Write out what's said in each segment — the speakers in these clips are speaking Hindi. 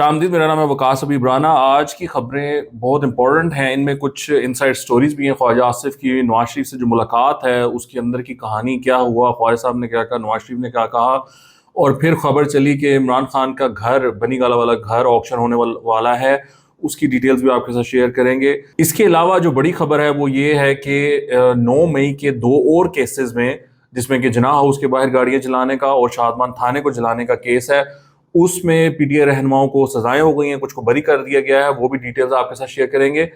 खुशामदीद। मेरा नाम है वकास हबीब राना। आज की खबरें बहुत इंपॉर्टेंट हैं। इनमें कुछ इनसाइड स्टोरीज भी हैं। ख्वाजा आसिफ की नवाज शरीफ से जो मुलाकात है उसके अंदर की कहानी क्या हुआ, ख्वाजा साहब ने क्या कहा, नवाज शरीफ ने क्या कहा, और फिर खबर चली कि इमरान खान का घर, बनी गाला वाला घर ऑक्शन होने वाला है। उसकी डिटेल्स भी आपके साथ शेयर करेंगे। इसके अलावा जो बड़ी खबर है वो ये है कि 9 मई के दो और केसेस में, जिसमें कि जना हाउस के बाहर गाड़ियां जलाने का और शादमान थाने को जलाने का केस है, उसमें पीटीआई रहनुमाओं को सजाएं हो गई हैं, कुछ को बरी कर दिया गया है। वो भी डिटेल्स आपके साथ शेयर करेंगे।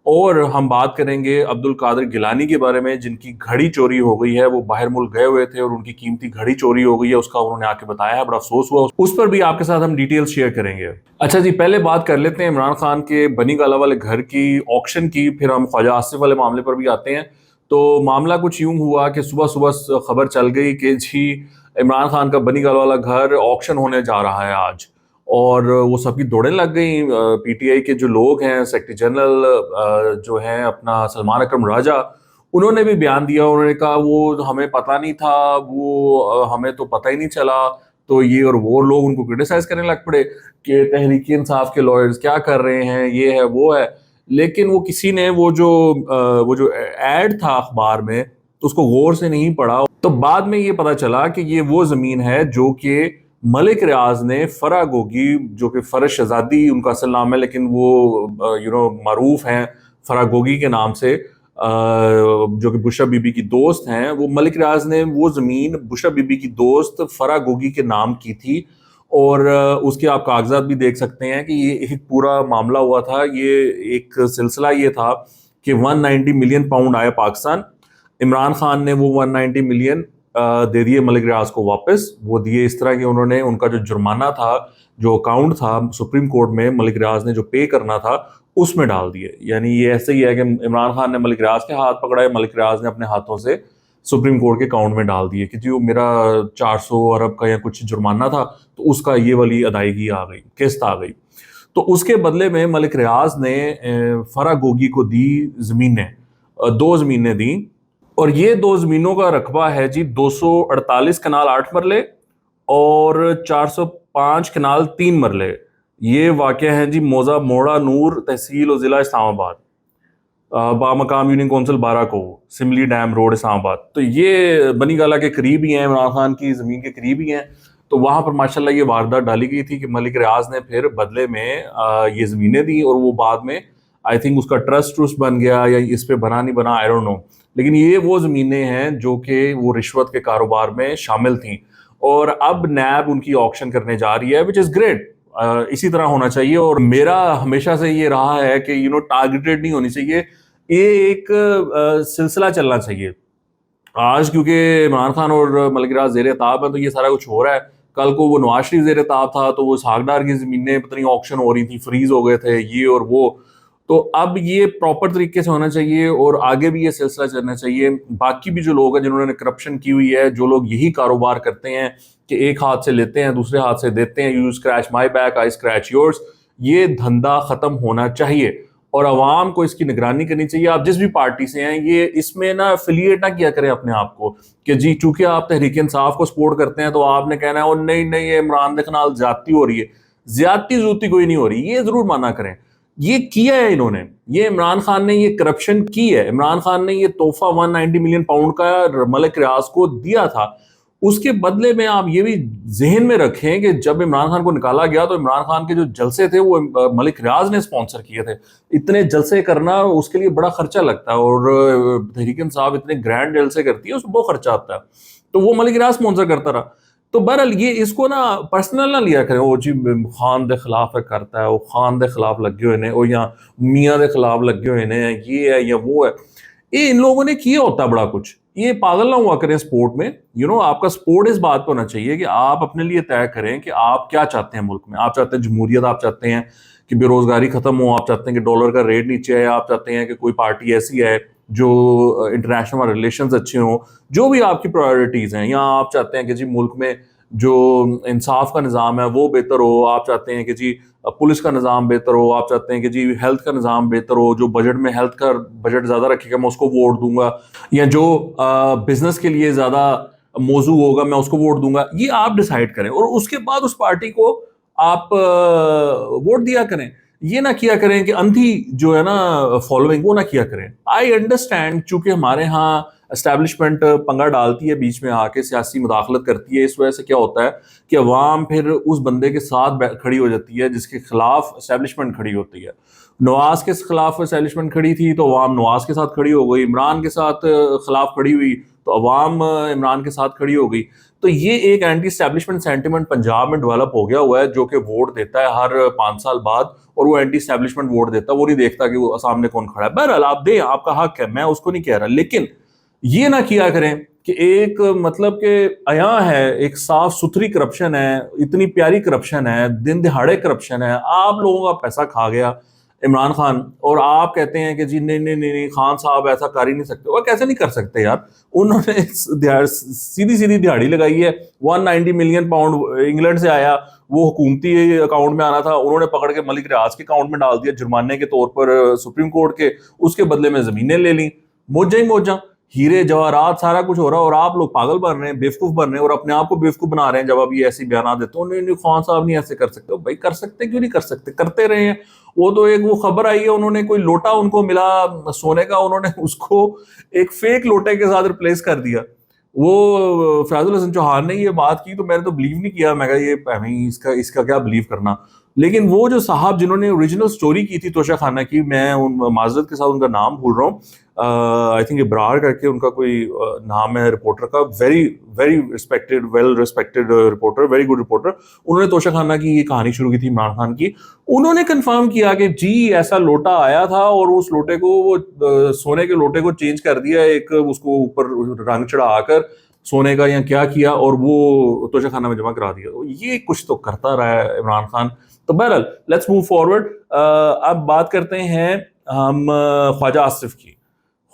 और हम बात करेंगे अब्दुल कादिर गिलानी के बारे में, जिनकी घड़ी चोरी हो गई है। वो बाहर मुल्क गए हुए थे और उनकी कीमती घड़ी चोरी हो गई है। उसका उन्होंने आके बताया है, बड़ा अफसोस हुआ। उस पर भी आपके साथ हम डिटेल्स शेयर करेंगे। अच्छा जी, पहले बात कर लेते हैं इमरान खान के बनी गाला वाले घर की, ऑक्शन की, फिर हम ख्वाजा आसिफ वाले मामले पर भी आते हैं। तो मामला कुछ यूं हुआ कि सुबह सुबह खबर चल गई कि जी इमरान खान का बनी गाला वाला घर ऑक्शन होने जा रहा है आज। और वो सबकी दौड़ें लग गई। पीटीआई के जो लोग हैं, सेक्रेटरी जनरल जो हैं अपना सलमान अकरम राजा, उन्होंने भी बयान दिया। उन्होंने कहा वो हमें पता नहीं था, वो हमें तो पता ही नहीं चला। तो ये और वो लोग उनको क्रिटिसाइज करने लग पड़े कि तहरीक इंसाफ के लॉयर्स क्या कर रहे हैं, ये है वो है। लेकिन वो किसी ने वो जो एड था अखबार में, उसको गौर से नहीं पढ़ा। तो बाद में ये पता चला कि ये वो जमीन है जो कि मलिक रियाज ने फरा गोगी, जो कि फरज शहजादी उनका असल नाम है, लेकिन वो मरूफ हैं फरा गोगी के नाम से, जो कि बुशरा बीबी की दोस्त हैं। वो मलिक रियाज ने वो जमीन बुशरा बीबी की दोस्त फरा गोगी के नाम की थी। और उसके आप कागजात भी देख सकते हैं कि ये एक पूरा मामला हुआ था। ये एक सिलसिला ये था कि 190 मिलियन पाउंड आया पाकिस्तान। इमरान खान ने वो 190 मिलियन दे दिए मलिक रियाज को वापस। वो दिए इस तरह कि उन्होंने उनका जो जुर्माना था, जो अकाउंट था सुप्रीम कोर्ट में, मलिक रियाज ने जो पे करना था उसमें डाल दिए। यानी ये ऐसे ही है कि इमरान खान ने मलिक रियाज के हाथ पकड़ाए, मलिक रियाज ने अपने हाथों से सुप्रीम कोर्ट के अकाउंट में डाल दिए कि जी वो मेरा 400 अरब का या कुछ जुर्माना था, तो उसका ये वाली अदायगी आ गई, किस्त आ गई। तो उसके बदले में मलिक रियाज ने फरा गोगी को दी जमीनें, दो जमीनें दी। और ये दो जमीनों का रकबा है जी 248 कनाल 8 मरले और 405 कनाल 3 मरले। ये वाक़या है जी मौजा मोड़ा नूर तहसील और ज़िला इस्लामाबाद, बामकाम यूनियन कौंसिल 12 को, सिमली डैम रोड इस्लामाबाद। तो ये बनी गाला के करीब ही हैं, इमरान खान की ज़मीन के करीब ही हैं। तो वहाँ पर माशाल्लाह ये वारदात डाली गई थी कि मलिक रियाज ने फिर बदले में ये ज़मीनें दी, और वो बाद में आई थिंक उसका ट्रस्ट बन गया, या इस पे बना नहीं बना, आई डोंट नो। लेकिन ये वो ज़मीनें हैं जो कि वो रिश्वत के कारोबार में शामिल थीं, और अब नैब उनकी ऑक्शन करने जा रही है, विच इज़ ग्रेट। इसी तरह होना चाहिए। और मेरा हमेशा से ये रहा है कि टारगेटेड नहीं होनी चाहिए, ये एक सिलसिला चलना चाहिए। आज क्योंकि इमरान खान और मलिक रियाज ज़ेर ताब है, तो ये सारा कुछ हो रहा है। कल को वो नवाज शरीफ ज़ेर ताब था, तो वो इसहाक की ज़मीनें पता नहीं ऑक्शन हो रही थी, फ्रीज हो गए थे, ये और वो। तो अब ये प्रॉपर तरीके से होना चाहिए और आगे भी ये सिलसिला चलना चाहिए। बाकी भी जो लोग हैं जिन्होंने करप्शन की हुई है, जो लोग यही कारोबार करते हैं कि एक हाथ से लेते हैं दूसरे हाथ से देते हैं, you scratch my back I scratch yours, ये धंधा ख़त्म होना चाहिए और आवाम को इसकी निगरानी करनी चाहिए। आप जिस भी पार्टी से हैं, ये इसमें ना एफिलिएट ना किया करें अपने आप को कि जी चूंकि आप तहरीक इंसाफ को सपोर्ट करते हैं तो आपने कहना है और नहीं नहीं ये इमरान के नाल ज्यादती हो रही है। ज्यादती जूती कोई नहीं हो रही, ये जरूर माना करें। ये किया है इन्होंने, ये इमरान खान ने ये करप्शन की है। इमरान खान ने ये तोहफा 190 मिलियन पाउंड का मलिक रियाज को दिया था। उसके बदले में आप ये भी जहन में रखें कि जब इमरान खान को निकाला गया तो इमरान खान के जो जलसे थे वो मलिक रियाज ने स्पॉन्सर किए थे। इतने जलसे करना उसके लिए बड़ा खर्चा लगता है, और तहरीक इंसाफ इतने ग्रैंड जलसे करती है, उसमें बहुत खर्चा आता है। तो वो मलिक रियाज स्पॉन्सर करता रहा। तो बहरहाल ये इसको ना पर्सनल ना लिया करें, वो जी खान के खिलाफ करता है, वो खान के खिलाफ लगे हुए ने, और या मियाँ के खिलाफ लगे हुए ने, ये है या वो है। ये इन लोगों ने किया होता बड़ा कुछ। ये पागल ना हुआ करें स्पोर्ट में। आपका स्पोर्ट इस बात पर होना चाहिए कि आप अपने लिए तय करें कि आप क्या चाहते हैं मुल्क में। आप चाहते हैं जमहूरियत, आप चाहते हैं कि बेरोजगारी खत्म हो, आप चाहते हैं कि डॉलर का रेट नीचे आए, आप चाहते हैं कि कोई पार्टी ऐसी है जो इंटरनेशनल रिलेशंस अच्छे हों, जो भी आपकी प्रायोरिटीज़ हैं। या आप चाहते हैं कि जी मुल्क में जो इंसाफ का निज़ाम है वो बेहतर हो, आप चाहते हैं कि जी पुलिस का निज़ाम बेहतर हो, आप चाहते हैं कि जी हेल्थ का निज़ाम बेहतर हो, जो बजट में हेल्थ का बजट ज़्यादा रखेगा मैं उसको वोट दूंगा, या जो बिजनेस के लिए ज़्यादा मौजू होगा मैं उसको वोट दूंगा। ये आप डिसाइड करें और उसके बाद उस पार्टी को आप वोट दिया करें। ये ना किया करें कि अंधी जो है ना फॉलोइंग, वो ना किया करें। आई अंडरस्टैंड, चूंकि हमारे यहाँ एस्टैब्लिशमेंट पंगा डालती है, बीच में आके सियासी मुदाखलत करती है, इस वजह से क्या होता है कि अवाम फिर उस बंदे के साथ खड़ी हो जाती है जिसके खिलाफ एस्टैब्लिशमेंट खड़ी होती है। नवाज के खिलाफ एस्टैब्लिशमेंट खड़ी थी तो अवाम नवाज के साथ खड़ी हो गई, इमरान के साथ खिलाफ खड़ी हुई तो अवाम इमरान के साथ खड़ी हो गई। तो ये एक एंटी स्टैब्लिशमेंट सेंटिमेंट पंजाब में डेवलप हो गया हुआ है, जो कि वोट देता है हर 5 साल बाद, और वो एंटी स्टैब्लिशमेंट वोट देता है, वो नहीं देखता कि वो सामने कौन खड़ा है। बहरहाल आप दें, आपका हक है, मैं उसको नहीं कह रहा, लेकिन ये ना किया करें कि एक मतलब के अया है, एक साफ सुथरी करप्शन है, इतनी प्यारी करप्शन है, दिन दिहाड़े करप्शन है, आप लोगों का पैसा खा गया इमरान खान, और आप कहते हैं कि जी नहीं नहीं नहीं नहीं, खान साहब ऐसा कर ही नहीं सकते। वो कैसे नहीं कर सकते यार, उन्होंने सीधी सीधी दिहाड़ी लगाई है। 190 मिलियन पाउंड इंग्लैंड से आया, वो हुकूमती अकाउंट में आना था, उन्होंने पकड़ के मलिक रियाज के अकाउंट में डाल दिया जुर्माने के तौर पर सुप्रीम कोर्ट के, उसके बदले में जमीनें ले ली, मौजा ही मौजा, हीरे जवाहरात सारा कुछ हो रहा है, और आप लोग पागल बन रहे हैं, बेवकूफ बन रहे हैं, और अपने आप को बेवकूफ बना रहे हैं जब आप ये ऐसी बयान देते हो। नहीं नहीं, खान साहब नहीं ऐसे कर सकते। भाई कर सकते, क्यों नहीं कर सकते, करते रहे हैं। वो तो एक वो खबर आई है, उन्होंने कोई लोटा उनको मिला सोने का, उन्होंने उसको एक फेक लोटे के साथ रिप्लेस कर दिया। वो फैजुल हसन चौहान ने ये बात की तो मैंने तो बिलीव नहीं किया, मैं कहा ये भाई इसका इसका क्या बिलीव करना। लेकिन वो जो साहब जिन्होंने ओरिजिनल स्टोरी की थी तोशा खाना की, मैं उन माजरत के साथ उनका नाम भूल रहा हूँ, आई थिंक इब्रार करके उनका कोई नाम है रिपोर्टर का, very very respected, well respected reporter, very good reporter. उन्होंने तोशा खाना की ये कहानी शुरू की थी इमरान खान की। उन्होंने कंफर्म किया कि जी ऐसा लोटा आया था, और उस लोटे को वो सोने के लोटे को चेंज कर दिया, एक उसको ऊपर रंग चढ़ाकर सोने का या क्या किया, और वो तोशा खाना में जमा करा दिया। तो ये कुछ तो करता रहा है इमरान खान। तो बहरहाल लेट्स मूव फॉरवर्ड। अब बात करते हैं हम ख्वाजा आसिफ की।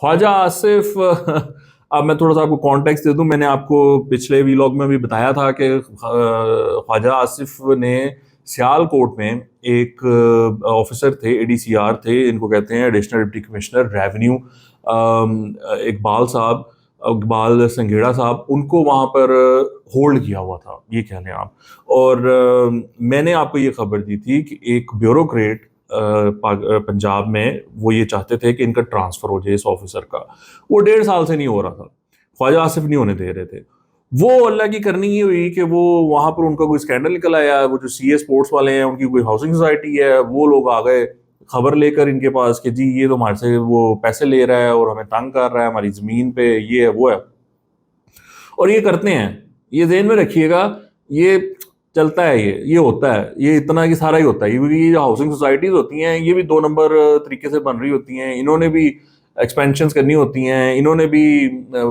ख्वाजा आसिफ अब मैं थोड़ा सा आपको कॉन्टेक्स्ट दे दूं। मैंने आपको पिछले वीलॉग में भी बताया था कि ख्वाजा आसिफ ने सियालकोट में एक ऑफिसर थे, एडीसीआर थे, इनको कहते हैं additional deputy commissioner revenue, Iqbal साहब, इकबाल संघेड़ा साहब, उनको वहां पर होल्ड किया हुआ था, ये कह लें आप। और मैंने आपको ये खबर दी थी कि एक ब्यूरोक्रेट पंजाब में वो ये चाहते थे कि इनका ट्रांसफर हो जाए इस ऑफिसर का। वो 1.5 साल से नहीं हो रहा था, ख्वाजा आसिफ नहीं होने दे रहे थे। वो अल्लाह की करनी ये हुई कि वो वहां पर उनका कोई स्कैंडल निकल आया। वो जो सीए स्पोर्ट्स वाले हैं, उनकी कोई हाउसिंग सोसाइटी है, वो लोग आ गए खबर लेकर इनके पास कि जी ये तो हमारे से वो पैसे ले रहा है और हमें तंग कर रहा है, हमारी जमीन पे ये है वो है। और ये करते हैं, ये ध्यान में रखिएगा, ये चलता है, ये होता है, ये इतना कि सारा ही होता है। क्योंकि ये जो हाउसिंग सोसाइटीज होती हैं ये भी 2 नंबर तरीके से बन रही होती हैं। इन्होंने भी एक्सपेंशंस करनी होती हैं, इन्होंने भी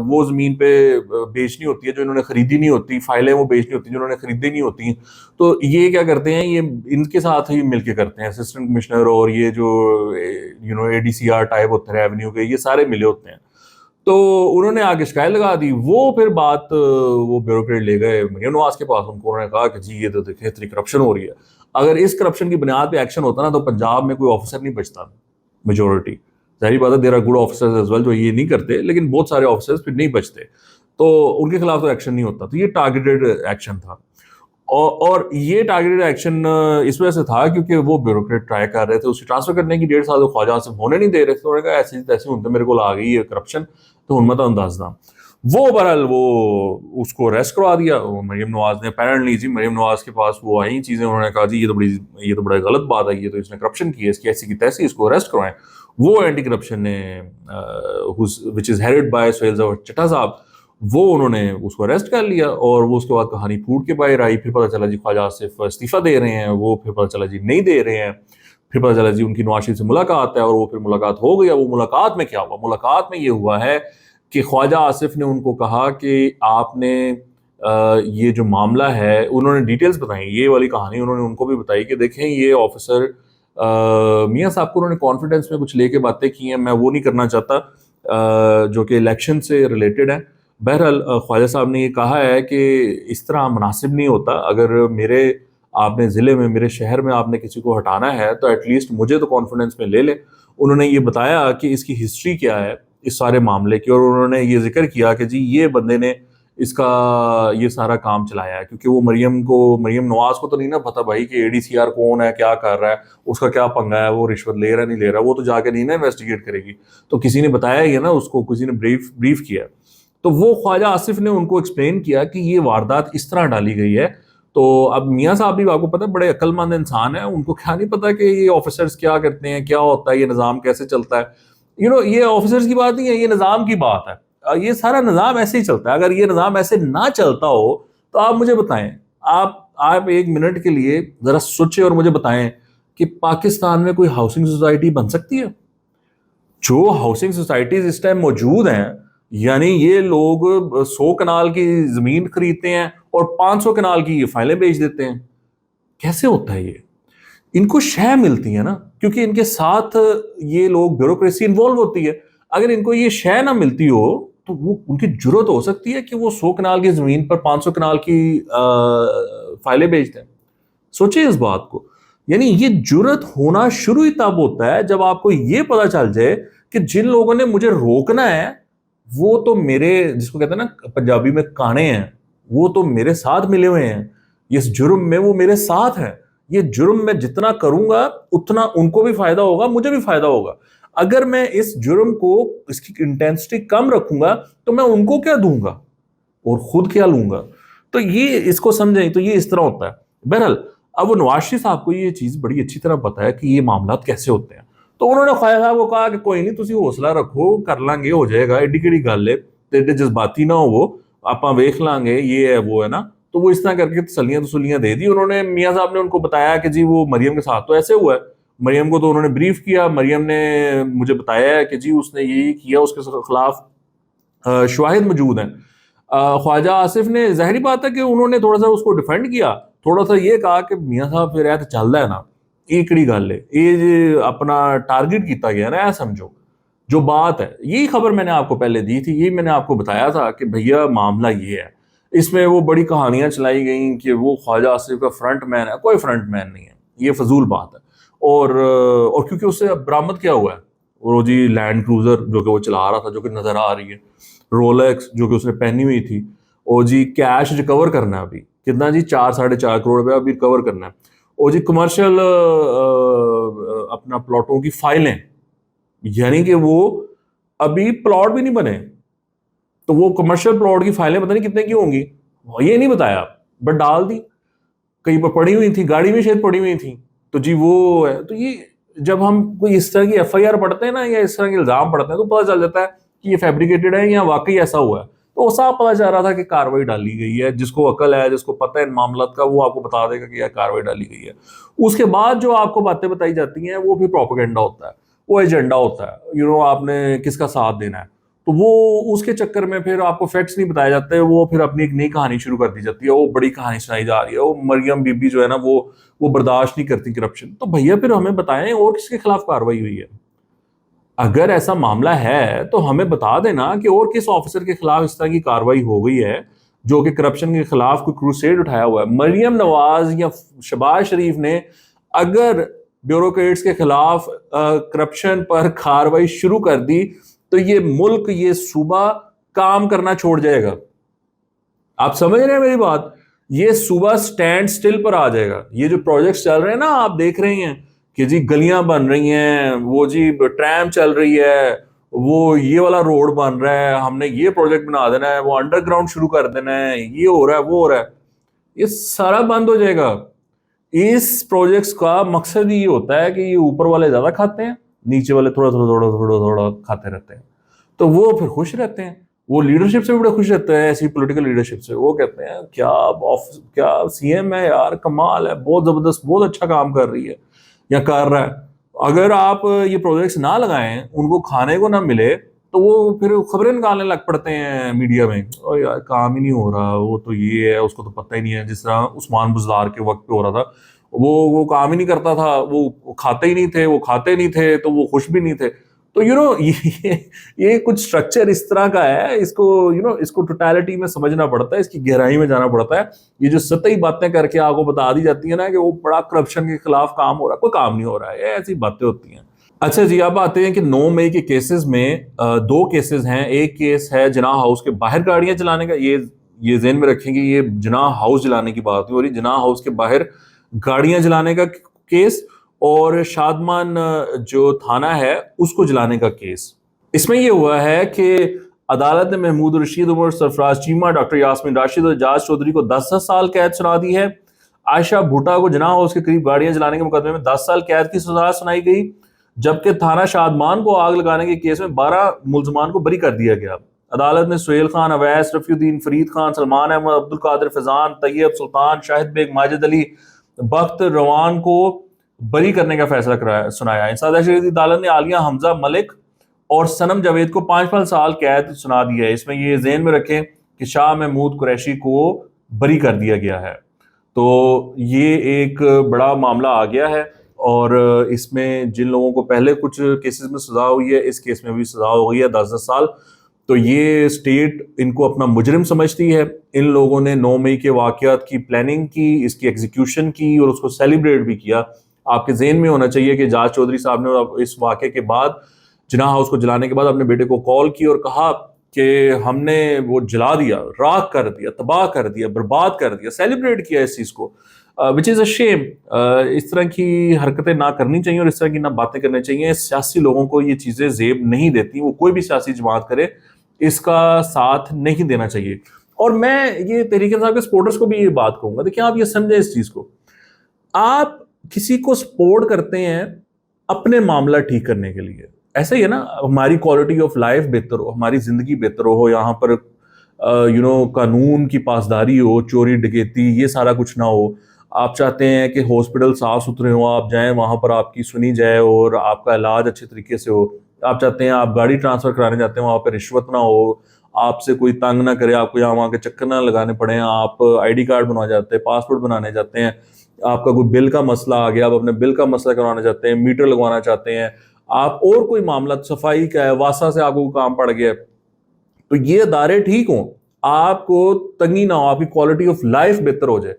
वो ज़मीन पे बेचनी होती है जो इन्होंने खरीदी नहीं होती, फाइलें वो बेचनी होती हैं जो इन्होंने खरीदी नहीं होती। तो ये क्या करते हैं, ये इनके साथ ही मिलके करते हैं, असिस्टेंट कमिश्नर और ये जो एडीसीआर टाइप होते हैं रेवेन्यू के, ये सारे मिले होते हैं। तो उन्होंने आगे शिकायत लगा दी। वो फिर बात वो ब्यूरोक्रेट ले गए मरियम नवाज के पास, उनको उन्होंने कहा कि जी ये तो देखिए इतनी करप्शन हो रही है। अगर इस करप्शन की बुनियाद पे एक्शन होता ना तो पंजाब में कोई ऑफिसर नहीं बचता, मेजोरिटी। जाहिर बात है there are good officers as well जो ये नहीं करते, लेकिन बहुत सारे ऑफिसर्स फिर नहीं बचते, तो उनके खिलाफ तो एक्शन नहीं होता। तो ये टारगेटेड एक्शन था। और ये टारगेटेड एक्शन इस वजह से था क्योंकि वो ब्यूरोक्रेट ट्राई कर रहे थे उसे ट्रांसफर करने की, 1.5 साल ख्वाजा आसिफ होने नहीं दे रहे थे। उन्होंने कहा ऐसी तैसी हूं तो मेरे को आ गई है करप्शन, तो हूं मैं तो अंदाजदा वो बहरहाल वो उसको अरेस्ट करवा दिया मरियम नवाज ने। अपेरेंटली जी मरियम नवाज के पास वो आई चीजें, उन्होंने कहा जी ये तो बड़ा गलत बात है, ये तो इसने करप्शन की है, इसकी ऐसी की तैसी, इसको अरेस्ट करवाएं। वो एंटी करप्शन ने which is headed by Suhail Zafar Chattha साहब, वो उन्होंने उसको अरेस्ट कर लिया। और वो उसके बाद कहानी फूट के बाहर आई। फिर पता चला जी ख्वाजा आसिफ इस्तीफा दे रहे हैं, वो फिर पता चला जी नहीं दे रहे हैं। फिर पता चला जी उनकी नवाज शरीफ से मुलाकात है, और वो फिर मुलाकात हो गई। वो मुलाकात में क्या हुआ, मुलाकात में ये हुआ है कि ख्वाजा आसिफ ने उनको कहा कि आपने ये जो मामला है, उन्होंने डिटेल्स बताई, ये वाली कहानी उन्होंने उनको भी बताई कि देखें ये ऑफिसर मियाँ साहब को उन्होंने कॉन्फिडेंस में कुछ लेके बातें की हैं, मैं वो नहीं करना चाहता, जो कि इलेक्शन से रिलेटेड है। बहरहाल ख्वाजा साहब ने ये कहा है कि इस तरह मुनासिब नहीं होता, अगर मेरे आपने ज़िले में, मेरे शहर में आपने किसी को हटाना है तो एटलीस्ट मुझे तो कॉन्फिडेंस में ले लें। उन्होंने ये बताया कि इसकी हिस्ट्री क्या है इस सारे मामले की, और उन्होंने ये जिक्र किया कि जी ये बंदे ने इसका ये सारा काम चलाया है, क्योंकि वो मरियम नवाज को तो नहीं ना पता भाई कि एडीसीआर कौन है, क्या कर रहा है, उसका क्या पंगा है, वो रिश्वत ले रहा है नहीं ले रहा, वो तो जाके नहीं ना इन्वेस्टिगेट करेगी। तो किसी ने बताया ही है ना उसको, किसी ने ब्रीफ किया। तो वो ख्वाजा आसिफ ने उनको एक्सप्लेन किया कि ये वारदात इस तरह डाली गई है। तो अब मियाँ साहब भी आपको पता है बड़े अक्लमंद इंसान है, उनको क्या नहीं पता कि ये ऑफिसर्स क्या करते हैं, क्या होता है, ये निज़ाम कैसे चलता है। ये ऑफिसर्स की बात नहीं है, ये निज़ाम की बात है। ये सारा निज़ाम ऐसे ही चलता है। अगर ये निज़ाम ऐसे ना चलता हो तो आप मुझे बताएं, आप एक मिनट के लिए ज़रा सोचें और मुझे बताएं कि पाकिस्तान में कोई हाउसिंग सोसाइटी बन सकती है? जो हाउसिंग सोसाइटीज इस टाइम मौजूद हैं, यानी ये लोग 100 कनाल की जमीन खरीदते हैं और 500 कनाल की ये फाइलें बेच देते हैं। कैसे होता है ये? इनको शय मिलती है ना, क्योंकि इनके साथ ये लोग ब्यूरोक्रेसी इन्वॉल्व होती है। अगर इनको ये शय ना मिलती हो तो वो उनकी जरूरत हो सकती है कि वो 100 कनाल की जमीन पर 500 कनाल की फाइलें बेच दें। सोचिए इस बात को। यानी ये जुर्रत होना शुरू ही तब होता है जब आपको ये पता चल जाए कि जिन लोगों ने मुझे रोकना है वो तो मेरे, जिसको कहते हैं ना पंजाबी में, काने हैं, वो तो मेरे साथ मिले हुए हैं, इस जुर्म में वो मेरे साथ है। ये जुर्म मैं जितना करूंगा उतना उनको भी फायदा होगा, मुझे भी फायदा होगा। अगर मैं इस जुर्म को, इसकी इंटेंसिटी कम रखूंगा तो मैं उनको क्या दूंगा और खुद क्या लूंगा। तो ये इसको समझें, तो ये इस तरह होता है। बहरहाल अब वो नवाज शरीफ साहब को ये चीज बड़ी अच्छी तरह पता है कि ये मामला कैसे होते हैं। तो उन्होंने ख्वाजा साहब को कहा कि कोई नहीं, तुसी हौसला रखो, कर लांगे, हो जाएगा, एडी केड़ी गल है, तेरे जज्बाती ना हो, आप वेख लांगे, ये है वो है ना। तो वो इस तरह करके तसलियां तसलियां दे दी उन्होंने। मियाँ साहब ने उनको बताया कि जी वो मरियम के साथ तो ऐसे हुआ है। मरियम को तो उन्होंने ब्रीफ किया, मरियम ने मुझे बताया है कि जी उसने यही किया, उसके खिलाफ शवाहिद मौजूद हैं। ख्वाजा आसिफ ने, जाहिर बात है कि उन्होंने थोड़ा सा उसको डिफेंड किया, थोड़ा सा ये कहा कि मियाँ साहब फिर तो चलता है ना, ये कड़ी गल है, ये अपना टारगेट किया गया ना, ऐ समझो। जो बात है, यही खबर मैंने आपको पहले दी थी, यही मैंने आपको बताया था कि भैया मामला ये है। इसमें वो बड़ी कहानियां चलाई गई कि वो ख्वाजा आसिफ का फ्रंट मैन है, कोई फ्रंट मैन नहीं है, ये फजूल बात है। और क्योंकि उससे बरामद क्या हुआ है, वो जी लैंड क्रूजर जो कि वो चला रहा था, जो कि नजर आ रही है, रोलेक्स जो कि उसने पहनी हुई थी, और जी कैश रिकवर करना है अभी, कितना जी 4-4.5 करोड़ रुपया अभी रिकवर करना है। और जी कमर्शियल अपना प्लॉटों की फाइलें, यानी कि वो अभी प्लॉट भी नहीं बने, तो वो कमर्शियल प्लॉट की फाइलें पता नहीं कितने की होंगी, ये नहीं बताया, बट डाल दी, कहीं पर पड़ी हुई थी, गाड़ी में शायद पड़ी हुई थी। तो जी वो है। तो ये जब हम कोई इस तरह की एफआईआर पढ़ते हैं ना, या इस तरह के इल्जाम पढ़ते हैं, तो पता चल जाता है कि ये फैब्रिकेटेड है या वाकई ऐसा हुआ है। तो साफ पता चल रहा था कि कार्रवाई डाली गई है। जिसको अकल है, जिसको पता है इन मामलात का, वो आपको बता देगा कि यह कार्रवाई डाली गई है। उसके बाद जो आपको बातें बताई जाती हैं वो फिर प्रोपेगेंडा होता है, वो एजेंडा होता है, आपने किसका साथ देना है। तो वो उसके चक्कर में फिर आपको फैक्ट्स नहीं बताए जाते, वो फिर अपनी एक नई कहानी शुरू कर दी जाती है, वो बड़ी कहानी सुनाई जा रही है, वो मरियम बीबी जो है ना वो बर्दाश्त नहीं करती करप्शन। तो भैया फिर हमें बताएं और किसके खिलाफ कार्रवाई हुई है। अगर ऐसा मामला है तो हमें बता देना कि और किस ऑफिसर के खिलाफ इस तरह की कार्रवाई हो गई है जो कि करप्शन के खिलाफ कोई क्रूसेड उठाया हुआ है। मरियम नवाज या शहबाज शरीफ ने अगर ब्यूरोक्रेट्स के खिलाफ करप्शन पर कार्रवाई शुरू कर दी तो ये मुल्क, ये सूबा काम करना छोड़ जाएगा। आप समझ रहे हैं मेरी बात? ये सूबा स्टैंड स्टिल पर आ जाएगा। ये जो प्रोजेक्ट्स चल रहे हैं ना, आप देख रहे हैं कि जी गलियां बन रही हैं, वो जी ट्रैम चल रही है, वो ये वाला रोड बन रहा है, हमने ये प्रोजेक्ट बना देना है, वो अंडरग्राउंड शुरू कर देना है, ये हो रहा है, वो हो रहा है, ये सारा बंद हो जाएगा। इस प्रोजेक्ट्स का मकसद ये होता है कि ये ऊपर वाले ज्यादा खाते हैं, नीचे वाले थोड़ा थोड़ा थोड़ा थोड़ा थोड़ा खाते रहते हैं, तो वो फिर खुश रहते हैं। वो लीडरशिप से भी बड़े खुश रहते हैं, ऐसी पॉलिटिकल लीडरशिप से। वो कहते हैं क्या सीएम है यार, कमाल है, बहुत जबरदस्त, बहुत अच्छा काम कर रही है या कर रहा है। अगर आप ये प्रोजेक्ट्स ना लगाएं, उनको खाने को ना मिले, तो वो फिर खबरें निकालने लग पड़ते हैं मीडिया में, और यार काम ही नहीं हो रहा, वो तो ये है, उसको तो पता ही नहीं है। जिस तरह उस्मान बुजदार के वक्त पे हो रहा था, वो काम ही नहीं करता था, वो खाते ही नहीं थे, वो खाते नहीं थे तो वो खुश भी नहीं थे। तो ये कुछ स्ट्रक्चर इस तरह का है, इसको इसको टोटलिटी में समझना पड़ता है, इसकी गहराई में जाना पड़ता है। ये जो सतही बातें करके आपको बता दी जाती है ना कि वो बड़ा करप्शन के खिलाफ काम हो रहा है, कोई काम नहीं हो रहा है, ऐसी बातें होती हैं। अच्छा जी, अब आते हैं कि 9 मई के केसेस में 2 केसेस हैं। एक केस है जिनाह हाउस के बाहर गाड़ियां चलाने का, ये ज़हन में रखें कि ये जिनाह हाउस जलाने की बात नहीं हो रही, जिनाह हाउस के बाहर गाड़ियां जलाने का केस और शादमान जो थाना है उसको जलाने का केस। इसमें यह हुआ है कि अदालत ने महमूद रशीद, उमर सरफराज चीमा, डॉक्टर यास्मीन राशिद और एजाज चौधरी को 10-10 साल कैद सुना दी है। आयशा भुट्टा को जिनाह हाउस के करीब गाड़ियां जलाने के मुकदमे में 10 साल कैद की सजा सुनाई गई, जबकि थाना शादमान को आग लगाने के केस में 12 मुलजमान को बरी कर दिया गया। अदालत ने सुहेल खान, अवैस, रफीउद्दीन, फरीद खान, सलमान अहमद, अब्दुल कादिर फैजान, तैयब सुल्तान, शाहिद बेग, माजिद अली, बख्त रवान को बरी करने का फैसला सुनाया। इंसदाद शरीफ अदालत ने आलिया हमजा मलिक और सनम जावेद को 5-5 साल कैद सुना दी है। इसमें ये ज़हन में रखें कि शाह महमूद कुरैशी को बरी कर दिया गया है। तो ये एक बड़ा मामला आ गया है और इसमें जिन लोगों को पहले कुछ केसेस में सजा हुई है, इस केस में भी सजा हो गई है 10-10 साल। तो ये स्टेट इनको अपना मुजरिम समझती है। इन लोगों ने 9 मई के वाक़यात की प्लानिंग की, इसकी एग्जीक्यूशन की और उसको सेलिब्रेट भी किया। आपके ज़हन में होना चाहिए कि एजाज चौधरी साहब ने इस वाक़े के बाद, जिनाह हाउस को जलाने के बाद, अपने बेटे को कॉल की और कहा कि हमने वो जला दिया, राख कर दिया, तबाह कर दिया, बर्बाद कर दिया, सेलिब्रेट किया इस चीज़ को, विच इज़ अ शेम। इस तरह की हरकतें ना करनी चाहिए और इस तरह की ना बातें करनी चाहिए। सियासी लोगों को ये चीज़ें ज़ेब नहीं देती, वो कोई भी सियासी जमात करे इसका साथ नहीं देना चाहिए। और मैं ये तहरीक इंसाफ के सपोर्टर्स को भी ये बात कहूँगा, देखिए आप ये समझें इस चीज़ को, आप किसी को सपोर्ट करते हैं अपने मामला ठीक करने के लिए। ऐसा ही है ना, हमारी क्वालिटी ऑफ लाइफ बेहतर हो, हमारी ज़िंदगी बेहतर हो, यहाँ पर कानून की पासदारी हो, चोरी डकैती ये सारा कुछ ना हो। आप चाहते हैं कि हॉस्पिटल साफ सुथरे हो, आप जाएं वहाँ पर आपकी सुनी जाए और आपका इलाज अच्छे तरीके से हो। आप चाहते हैं, आप गाड़ी ट्रांसफ़र कराने जाते हैं, वहाँ पर रिश्वत ना हो, आपसे कोई तंग ना करे, आपको यहाँ वहाँ के चक्कर ना लगाने पड़े। आप आईडी कार्ड बनवा जाते हैं, पासपोर्ट बनाने जाते हैं, आपका कोई बिल का मसला आ गया, आप अपने बिल का मसला करवाना चाहते हैं, मीटर लगवाना चाहते हैं, आप और कोई मामला सफाई का है, वासा से आपको काम पड़ गया, तो ये अदारे ठीक हों, आपको तंगी ना हो, आपकी क्वालिटी ऑफ लाइफ बेहतर हो जाए।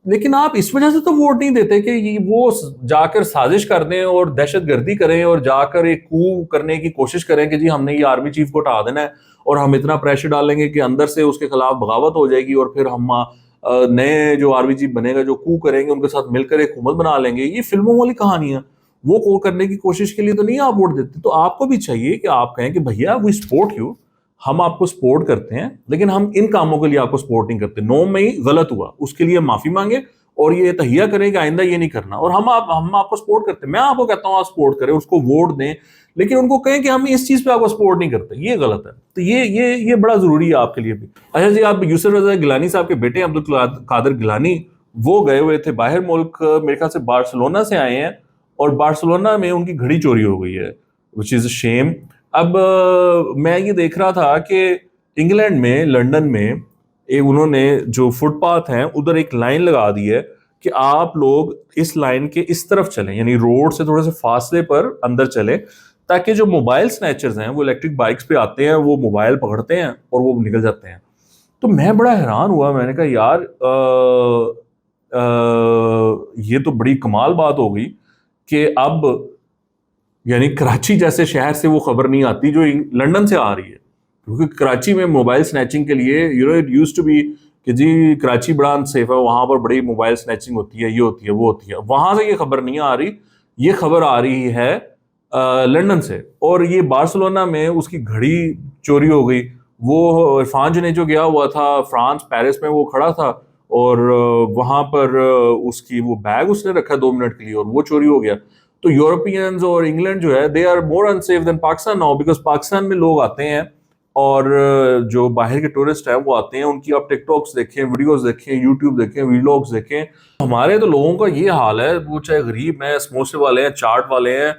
लेकिन आप इस वजह से तो वोट नहीं देते कि वो जाकर साजिश कर दें और दहशतगर्दी करें और जाकर एक कू करने की कोशिश करें कि जी हमने ये आर्मी चीफ को हटा देना है और हम इतना प्रेशर डालेंगे कि अंदर से उसके खिलाफ बगावत हो जाएगी और फिर हम नए जो आर्मी चीफ बनेगा, जो कू करेंगे, उनके साथ मिलकर एक हुकूमत बना लेंगे। ये फिल्मों वाली कहानियां, वो को करने की कोशिश के लिए तो नहीं आप वोट देते। तो आपको भी चाहिए कि आप कहें कि भैया वी सपोर्ट यू, हम आपको सपोर्ट करते हैं, लेकिन हम इन कामों के लिए आपको सपोर्ट नहीं करते। 9 मई गलत हुआ, उसके लिए माफी मांगे और ये तहिया करें कि आइंदा ये नहीं करना। और हम आपको सपोर्ट करते हैं। मैं आपको कहता हूँ आप सपोर्ट करें, उसको वोट दें, लेकिन उनको कहें कि हम इस चीज पे आपको सपोर्ट नहीं करते, ये गलत है। तो ये बड़ा जरूरी है आपके लिए भी। अच्छा जी, आप यूसुफ रजा गिलानी साहब के बेटे अब्दुल कादिर गिलानी, वो गए हुए थे बाहर मुल्क, मेरे ख्याल से बार्सिलोना से आए हैं और बार्सिलोना में उनकी घड़ी चोरी हो गई है, विच इज अ शेम। अब मैं ये देख रहा था कि इंग्लैंड में, लंदन में उन्होंने जो फुटपाथ हैं उधर एक लाइन लगा दी है कि आप लोग इस लाइन के इस तरफ चलें, यानी रोड से थोड़े से फासले पर अंदर चलें, ताकि जो मोबाइल स्नैचर्स हैं वो इलेक्ट्रिक बाइक्स पे आते हैं, वो मोबाइल पकड़ते हैं और वो निकल जाते हैं। तो मैं बड़ा हैरान हुआ, मैंने कहा यार ये तो बड़ी कमाल बात हो गई कि अब यानी कराची जैसे शहर से वो खबर नहीं आती जो लंदन से आ रही है, क्योंकि कराची में मोबाइल स्नैचिंग के लिए इट यूज्ड टू बी कि जी कराची बड़ा अनसेफ है, वहां पर बड़ी मोबाइल स्नैचिंग होती है, ये होती है, वो होती है। वहां से ये खबर नहीं आ रही, ये खबर आ रही है लंदन से। और ये बार्सिलोना में उसकी घड़ी चोरी हो गई। वो इरफान जुनैद जो गया हुआ था फ्रांस, पेरिस में, वो खड़ा था और वहां पर उसकी वो बैग उसने रखा 2 मिनट के लिए और वो चोरी हो गया। तो यूरोपियंस और इंग्लैंड जो है, they are more unsafe than Pakistan now, because Pakistan में लोग आते हैं और जो बाहर के टूरिस्ट हैं वो आते हैं, उनकी आप टिकटॉक्स देखें, वीडियोस देखें, यूट्यूब देखें, वीलॉग्स देखें। हमारे तो लोगों का ये हाल है, वो चाहे गरीब हैं, समोसे वाले हैं, चाट वाले हैं,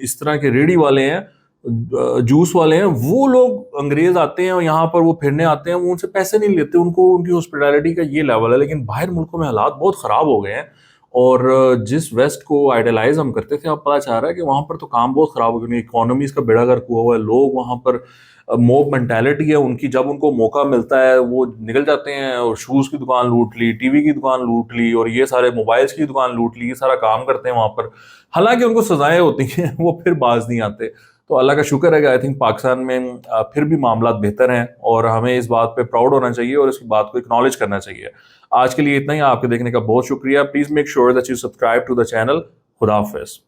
इस तरह के रेडी वाले हैं, जूस वाले हैं, वो लोग अंग्रेज आते हैं और यहाँ पर वो फिरने आते हैं, वो उनसे पैसे नहीं लेते, उनको उनकी हॉस्पिटैलिटी का ये लेवल है। लेकिन बाहर मुल्कों में हालात बहुत ख़राब हो गए हैं और जिस वेस्ट को आइडलाइज हम करते थे, अब पता चल रहा है कि वहाँ पर तो काम बहुत ख़राब हो गया, इकोनॉमीज़ का बेड़ा गर्क हुआ हुआ है। लोग वहाँ पर मोब मेंटालिटी है उनकी, जब उनको मौका मिलता है वो निकल जाते हैं और शूज़ की दुकान लूट ली, टीवी की दुकान लूट ली और ये सारे मोबाइल्स की दुकान लूट ली, ये सारा काम करते हैं वहाँ पर। हालांकि उनको सजाएं होती हैं, वो फिर बाज नहीं आते। तो अल्लाह का शुक्र है कि आई थिंक पाकिस्तान में फिर भी मामला बेहतर हैं और हमें इस बात पे प्राउड होना चाहिए और इसकी बात को एक्नॉलेज करना चाहिए। आज के लिए इतना ही, आपके देखने का बहुत शुक्रिया। Please make sure that you subscribe to the channel. खुदा हाफिज़।